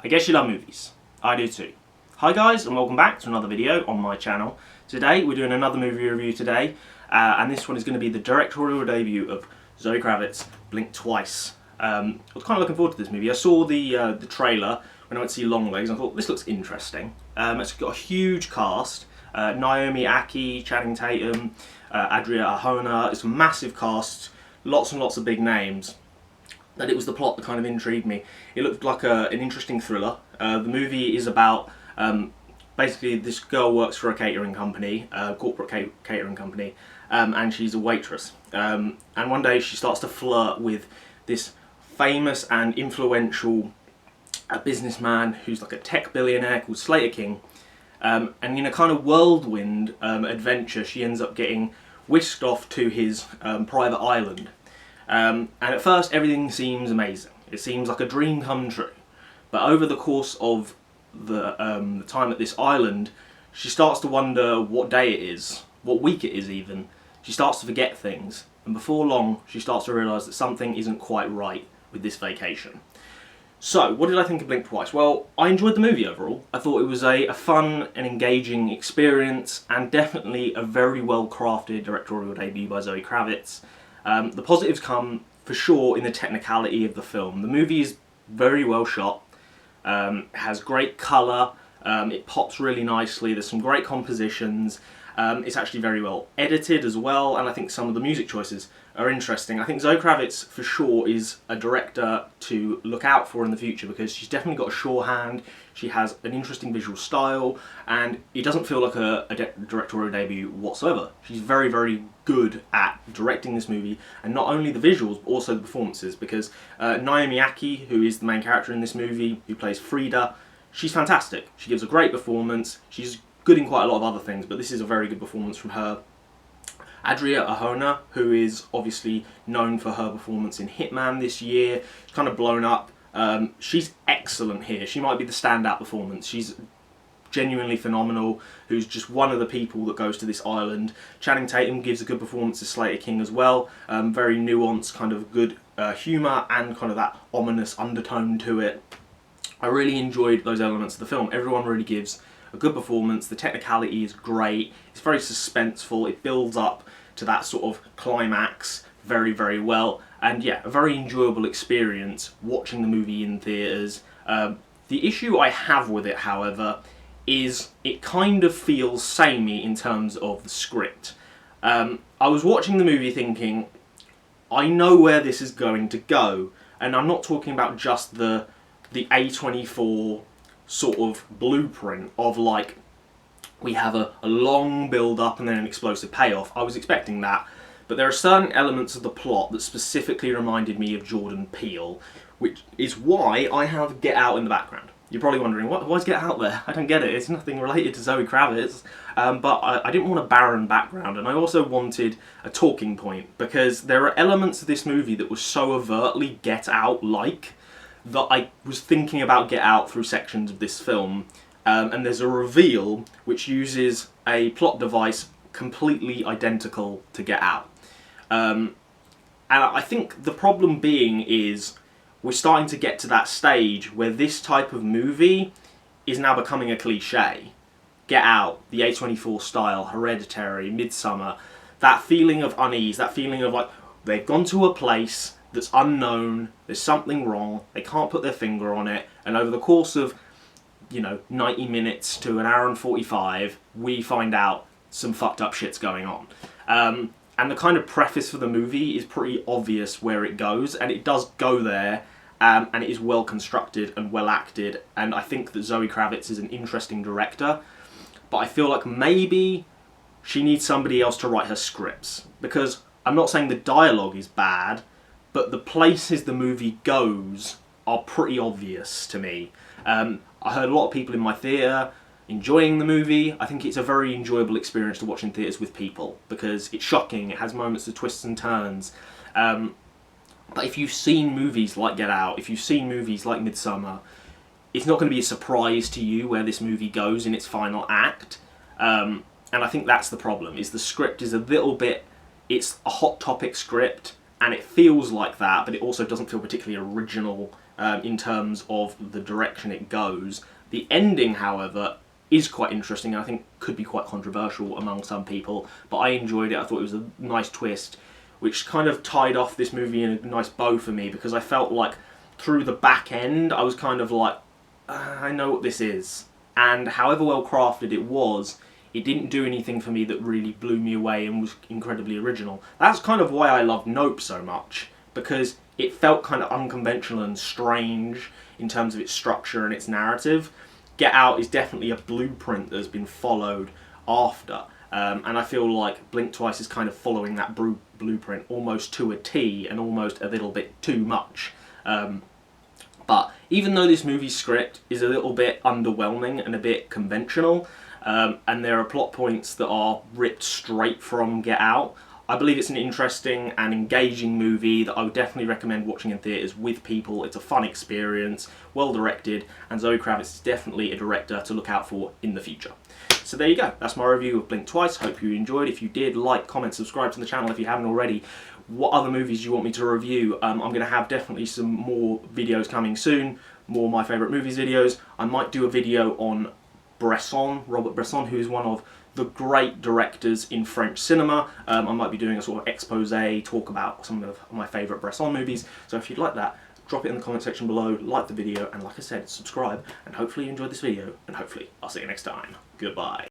I guess you love movies. I do too. Hi guys, and welcome back to another video on my channel. Today we're doing another movie review today, and this one is going to be the directorial debut of Zoe Kravitz, Blink Twice. I was kind of looking forward to this movie. I saw the trailer when I went to see Longlegs and I thought this looks interesting. It's got a huge cast. Naomi Ackie, Channing Tatum, Adria Arjona. It's a massive cast, lots and lots of big names. And it was the plot that kind of intrigued me. It looked like an interesting thriller. The movie is about basically this girl works for a catering company, corporate catering company, and she's a waitress. And one day she starts to flirt with this famous and influential businessman who's like a tech billionaire called Slater King. And in a kind of whirlwind adventure, she ends up getting whisked off to his private island. And at first everything seems amazing. It seems like a dream come true. But over the course of the time at this island, she starts to wonder what day it is, what week it is even. She starts to forget things. And before long, she starts to realise that something isn't quite right with this vacation. So, what did I think of Blink Twice? Well, I enjoyed the movie overall. I thought it was a fun and engaging experience, and definitely a very well crafted directorial debut by Zoe Kravitz. The positives come for sure in the technicality of the film. The movie is very well shot, has great colour, it pops really nicely, there's some great compositions, it's actually very well edited as well, and I think some of the music choices are interesting. I think Zoe Kravitz for sure is a director to look out for in the future because she's definitely got a sure hand, she has an interesting visual style, and it doesn't feel like a directorial debut whatsoever. She's very, very good at directing this movie, and not only the visuals but also the performances, because Naomi Ackie, who is the main character in this movie, who plays Frida, she's fantastic. She gives a great performance. She's good in quite a lot of other things, but this is a very good performance from her. Adria Arjona, who is obviously known for her performance in Hitman this year, she's kind of blown up. She's excellent here. She might be the standout performance. She's genuinely phenomenal, who's just one of the people that goes to this island. Channing Tatum gives a good performance as Slater King as well. Very nuanced, kind of good humour and kind of that ominous undertone to it. I really enjoyed those elements of the film. Everyone really gives a good performance. The technicality is great. It's very suspenseful. It builds up to that sort of climax very, very well. And yeah, a very enjoyable experience watching the movie in theatres. The issue I have with it, however, is it kind of feels samey in terms of the script. I was watching the movie thinking, I know where this is going to go. And I'm not talking about just the A24 sort of blueprint of like, we have a long build up and then an explosive payoff. I was expecting that, but there are certain elements of the plot that specifically reminded me of Jordan Peele, which is why I have Get Out in the background. You're probably wondering, why is Get Out there? I don't get it, it's nothing related to Zoe Kravitz, but I didn't want a barren background, and I also wanted a talking point, because there are elements of this movie that were so overtly Get Out-like, that I was thinking about Get Out through sections of this film, and there's a reveal which uses a plot device completely identical to Get Out. And I think the problem being is we're starting to get to that stage where this type of movie is now becoming a cliche. Get Out, the A24 style, Hereditary, Midsummer, that feeling of unease, that feeling of like, they've gone to a place that's unknown, there's something wrong, they can't put their finger on it, and over the course of, 90 minutes to an hour and 45, we find out some fucked up shit's going on. And the kind of preface for the movie is pretty obvious where it goes, and it does go there, and it is well constructed and well acted, and I think that Zoe Kravitz is an interesting director, but I feel like maybe she needs somebody else to write her scripts, because I'm not saying the dialogue is bad, but the places the movie goes are pretty obvious to me. I heard a lot of people in my theatre enjoying the movie. I think it's a very enjoyable experience to watch in theatres with people, because it's shocking, it has moments of twists and turns. But if you've seen movies like Get Out, if you've seen movies like Midsummer, it's not going to be a surprise to you where this movie goes in its final act. And I think that's the problem, is the script is a little bit, it's a hot topic script, and it feels like that, but it also doesn't feel particularly original in terms of the direction it goes. The ending, however, is quite interesting and I think could be quite controversial among some people, but I enjoyed it. I thought it was a nice twist, which kind of tied off this movie in a nice bow for me, because I felt like through the back end I was kind of like, I know what this is. And however well crafted it was, it didn't do anything for me that really blew me away and was incredibly original. That's kind of why I love Nope so much, because it felt kind of unconventional and strange in terms of its structure and its narrative. Get Out is definitely a blueprint that has been followed after, and I feel like Blink Twice is kind of following that blueprint almost to a T, and almost a little bit too much. But even though this movie's script is a little bit underwhelming and a bit conventional, and there are plot points that are ripped straight from Get Out, I believe it's an interesting and engaging movie that I would definitely recommend watching in theatres with people. It's a fun experience, well directed, and Zoe Kravitz is definitely a director to look out for in the future. So there you go, that's my review of Blink Twice. Hope you enjoyed. If you did, like, comment, subscribe to the channel if you haven't already. What other movies do you want me to review? I'm going to have definitely some more videos coming soon, more My Favourite Movies videos. I might do a video on Bresson, Robert Bresson, who is one of the great directors in French cinema. I might be doing a sort of expose, talk about some of my favourite Bresson movies. So if you'd like that, drop it in the comment section below, like the video, and like I said, subscribe, and hopefully you enjoyed this video, and hopefully I'll see you next time. Goodbye.